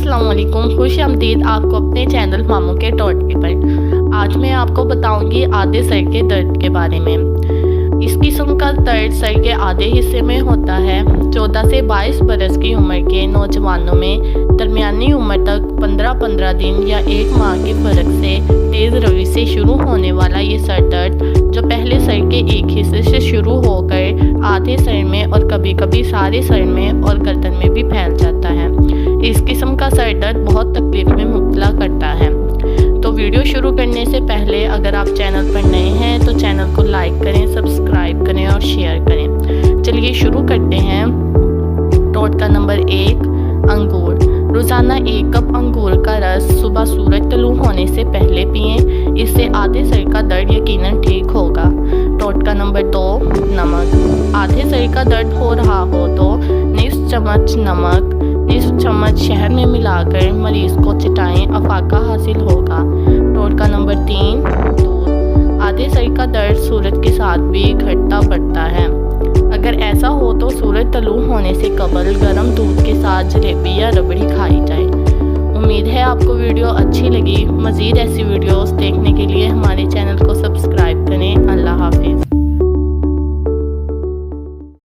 अस्सलाम वालेकुम, खुश आमदीद आपको अपने चैनल मामू के टोटके पर। आज मैं आपको बताऊंगी आधे सर के दर्द के बारे में। इस किस्म का दर्द सर के आधे हिस्से में होता है। 14 से 22 बरस की उम्र के नौजवानों में दरमियानी उम्र तक 15-15 दिन या 1 माह के फ़र्क से तेज़ रवि से शुरू होने वाला ये सर दर्द, जो पहले सर के एक हिस्से से शुरू होकर आधे सर में और कभी कभी सारे सर में और गर्दन में भी फैल जाता है। इस किस्म का सर दर्द बहुत तकलीफ में मुब्तला करता है। तो वीडियो शुरू करने से पहले अगर आप चैनल पर नए हैं तो चैनल को लाइक करें, सब्सक्राइब करें और शेयर करें। चलिए शुरू करते हैं। टोटका नंबर 1, अंगूर। रोज़ाना 1 कप अंगूर का रस सुबह सूरज तलू होने से पहले पिएं। इससे आधे सर का दर्द यकीनन ठीक होगा। टोटका नंबर 2, नमक। आधे सर का दर्द हो रहा हो तो निस्फ चम्मच नमक निस्फ चम्मच शहद में मिलाकर मरीज़ को चटाएं, अफाका हासिल होगा। टोटका नंबर 3, दूध। आधे सर का दर्द सूरज के साथ भी घटता बढ़ता है। अगर ऐसा हो तो सूरज तलू होने से कबल गर्म दूध के साथ जलेबी या रबड़ी खाई जाए। उम्मीद है आपको वीडियो अच्छी लगी। मज़ीद ऐसी वीडियोस देखने के लिए हमारे चैनल